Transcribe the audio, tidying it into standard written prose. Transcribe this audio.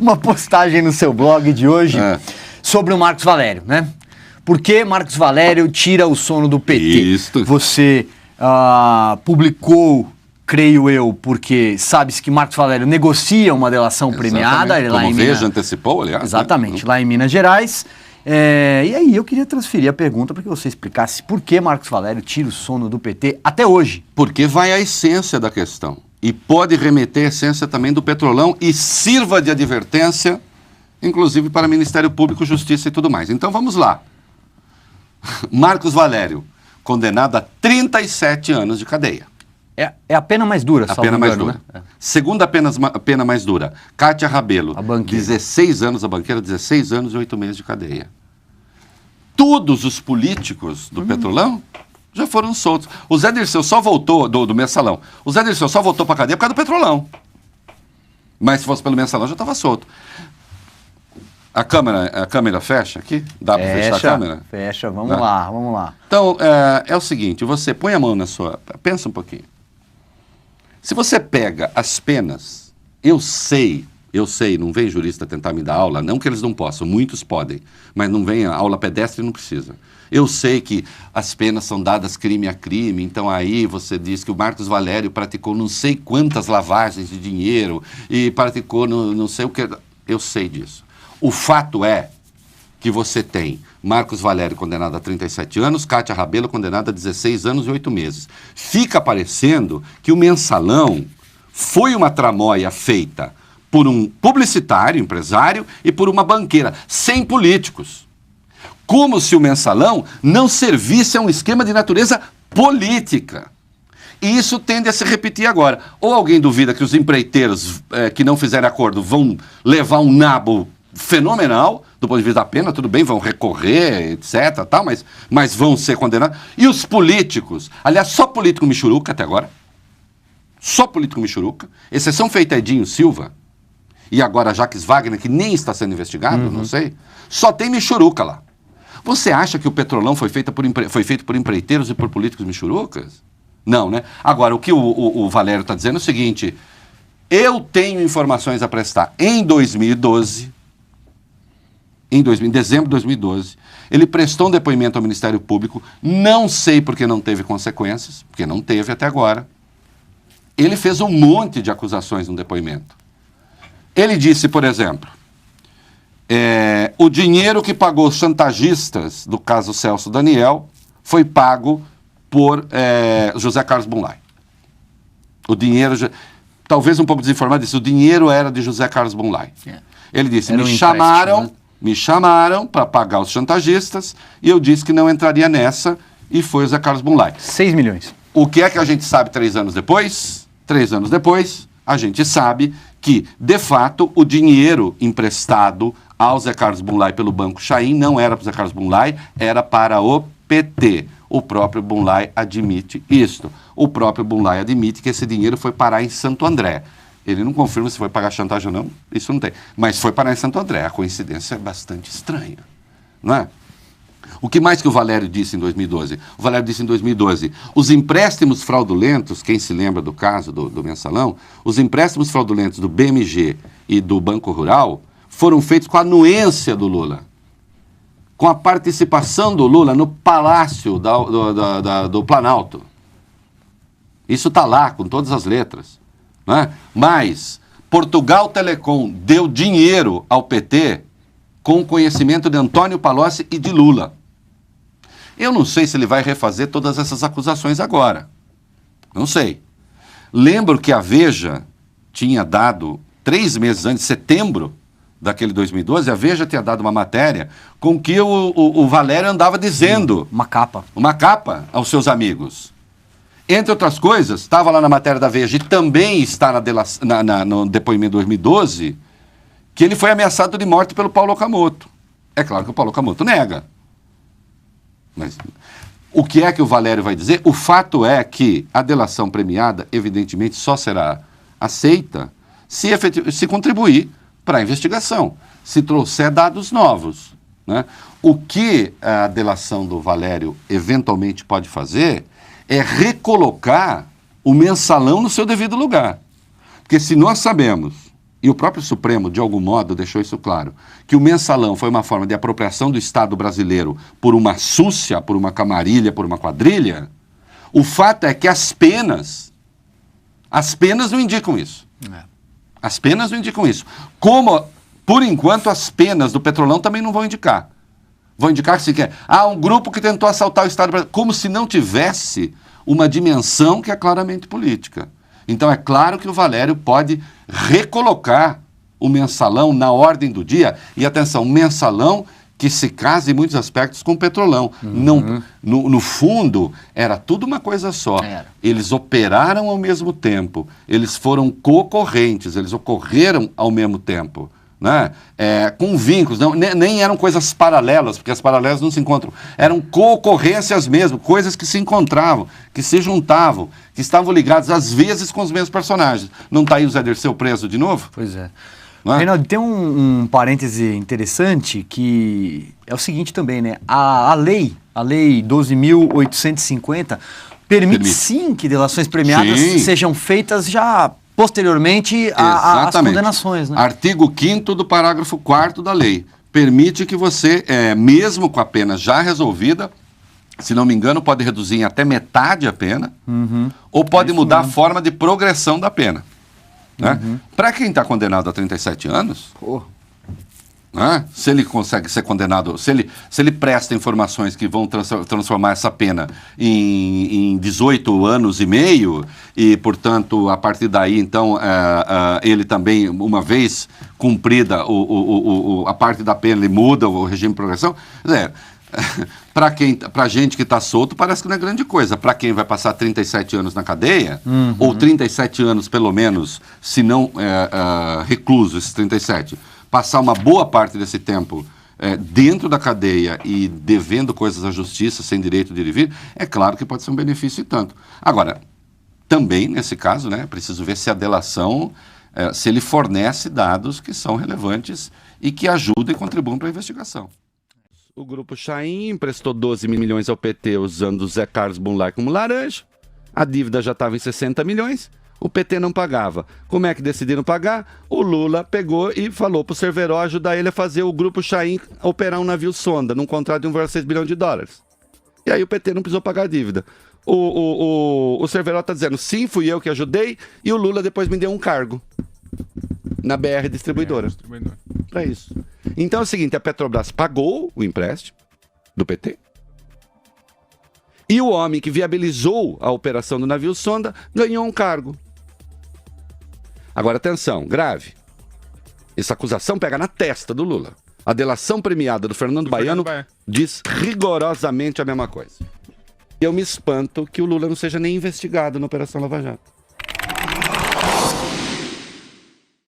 uma postagem no seu blog de hoje sobre o Marcos Valério, né? Por que Marcos Valério tira o sono do PT? Isso. Você publicou, creio eu, porque sabe-se que Marcos Valério negocia uma delação premiada. Como lá em Veja antecipou, aliás. Exatamente, lá em Minas Gerais. E aí eu queria transferir a pergunta para que você explicasse por que Marcos Valério tira o sono do PT até hoje. Porque vai à essência da questão. E pode remeter à essência também do Petrolão e sirva de advertência, inclusive para Ministério Público, Justiça e tudo mais. Então vamos lá. Marcos Valério, condenado a 37 anos de cadeia. É a pena mais dura, A pena mais dura. Né? Segunda pena mais dura, Kátia Rabelo, a banqueira. 16 anos, a banqueira, 16 anos e 8 meses de cadeia. Todos os políticos do Petrolão já foram soltos. O Zé Dirceu só voltou, do Mensalão, o Zé Dirceu só voltou para a cadeia por causa do Petrolão. Mas se fosse pelo Mensalão já estava solto. A câmera fecha aqui? Dá para fechar a câmera? Fecha, vamos lá. Então, é o seguinte, você põe a mão na sua... Pensa um pouquinho. Se você pega as penas, eu sei, não vem jurista tentar me dar aula, não que eles não possam, muitos podem, mas não vem a aula pedestre, não precisa. Eu sei que as penas são dadas crime a crime, então aí você diz que o Marcos Valério praticou não sei quantas lavagens de dinheiro e praticou não sei o que... Eu sei disso. O fato é que você tem Marcos Valério condenado a 37 anos, Kátia Rabelo condenada a 16 anos e 8 meses. Fica parecendo que o Mensalão foi uma tramóia feita por um publicitário, empresário, e por uma banqueira, sem políticos. Como se o Mensalão não servisse a um esquema de natureza política. E isso tende a se repetir agora. Ou alguém duvida que os empreiteiros que não fizeram acordo vão levar um nabo fenomenal, do ponto de vista da pena, tudo bem, vão recorrer, etc, tal, mas vão ser condenados. E os políticos, aliás, só político michuruca até agora, só político michuruca, exceção feita Edinho Silva, e agora Jacques Wagner, que nem está sendo investigado, não sei, só tem michuruca lá. Você acha que o Petrolão foi feito por empreiteiros e por políticos michurucas? Não, né? Agora, o que o Valério está dizendo é o seguinte, eu tenho informações a prestar. Em 2012... Em dezembro de 2012, ele prestou um depoimento ao Ministério Público, não sei porque não teve consequências, porque não teve até agora. Ele fez um monte de acusações no depoimento. Ele disse, por exemplo, o dinheiro que pagou os chantagistas do caso Celso Daniel foi pago por José Carlos Bunlai. O dinheiro, talvez um pouco desinformado, disse, o dinheiro era de José Carlos Bunlai. Ele disse, me chamaram para pagar os chantagistas e eu disse que não entraria nessa e foi o Zé Carlos Bunlai. 6 milhões. O que é que a gente sabe 3 anos depois? 3 anos depois, a gente sabe que, de fato, o dinheiro emprestado ao Zé Carlos Bunlai pelo Banco Chain não era para o Zé Carlos Bunlai, era para o PT. O próprio Bunlai admite isto. O próprio Bunlai admite que esse dinheiro foi parar em Santo André. Ele não confirma se foi pagar chantagem ou não, isso não tem. Mas foi parar em Santo André, a coincidência é bastante estranha, não é? O que mais que o Valério disse em 2012? O Valério disse em 2012, os empréstimos fraudulentos, quem se lembra do caso do Mensalão, os empréstimos fraudulentos do BMG e do Banco Rural foram feitos com a anuência do Lula, com a participação do Lula no Palácio do Planalto. Isso está lá, com todas as letras. Né? Mas Portugal Telecom deu dinheiro ao PT com o conhecimento de Antônio Palocci e de Lula. Eu não sei se ele vai refazer todas essas acusações agora. Não sei. Lembro que a Veja tinha dado, 3 meses antes, setembro daquele 2012, a Veja tinha dado uma matéria com que o Valério andava dizendo... Uma capa aos seus amigos. Entre outras coisas, estava lá na matéria da Veja e também está no depoimento de 2012, que ele foi ameaçado de morte pelo Paulo Okamoto. É claro que o Paulo Okamoto nega. Mas o que é que o Valério vai dizer? O fato é que a delação premiada, evidentemente, só será aceita se contribuir para a investigação, se trouxer dados novos. Né? O que a delação do Valério eventualmente pode fazer é recolocar o Mensalão no seu devido lugar. Porque se nós sabemos e o próprio Supremo, de algum modo, deixou isso claro, que o mensalão foi uma forma de apropriação do Estado brasileiro por uma súcia, por uma camarilha, por uma quadrilha, o fato é que as penas não indicam isso. As penas não indicam isso. Como, por enquanto, as penas do Petrolão também não vão indicar. Vão indicar que se quer. Um grupo que tentou assaltar o Estado brasileiro. Como se não tivesse uma dimensão que é claramente política. Então é claro que o Valério pode recolocar o mensalão na ordem do dia. E atenção, mensalão que se casa em muitos aspectos com o Petrolão. Não, no fundo, era tudo uma coisa só. Eles operaram ao mesmo tempo. Eles foram concorrentes, eles ocorreram ao mesmo tempo. Né? Com vínculos, nem eram coisas paralelas, porque as paralelas não se encontram, eram concorrências mesmo, coisas que se encontravam, que se juntavam, que estavam ligadas às vezes com os mesmos personagens. Não está aí o Zé Dirceu preso de novo? Pois é. Né? Reinaldo, tem um parêntese interessante que é o seguinte também, né? A lei 12.850 permite sim que delações premiadas sejam feitas já posteriormente às condenações. Né? Artigo 5º do parágrafo 4º da lei. Permite que você, mesmo com a pena já resolvida, se não me engano, pode reduzir em até metade a pena, ou pode mudar a forma de progressão da pena. Né? Para quem está condenado a 37 anos, né? Se ele consegue ser condenado, se ele presta informações que vão transformar essa pena em 18 anos e meio, e, portanto, a partir daí, então, ele também, uma vez cumprida a parte da pena, ele muda o regime de progressão. Para gente que está solto, parece que não é grande coisa. Para quem vai passar 37 anos na cadeia, ou 37 anos pelo menos, se não recluso, esses 37, passar uma boa parte desse tempo dentro da cadeia e devendo coisas à justiça, sem direito de ir e vir, é claro que pode ser um benefício e tanto. Agora, também, nesse caso, né, preciso ver se a delação, se ele fornece dados que são relevantes e que ajudem e contribuam para a investigação. O Grupo Chaim emprestou 12 milhões ao PT usando o Zé Carlos Bunlar como laranja. A dívida já estava em 60 milhões. O PT não pagava. Como é que decidiram pagar? O Lula pegou e falou para o Cerveró ajudar ele a fazer o Grupo Chaim operar um navio sonda num contrato de 1,6 bilhão de dólares. E aí o PT não precisou pagar a dívida. O Cerveró está dizendo, sim, fui eu que ajudei, e o Lula depois me deu um cargo na BR Distribuidora. Para isso. Então é o seguinte, a Petrobras pagou o empréstimo do PT, e o homem que viabilizou a operação do navio sonda ganhou um cargo. Agora, atenção, grave. Essa acusação pega na testa do Lula. A delação premiada do Fernando Baiano diz rigorosamente a mesma coisa. Eu me espanto que o Lula não seja nem investigado na Operação Lava Jato.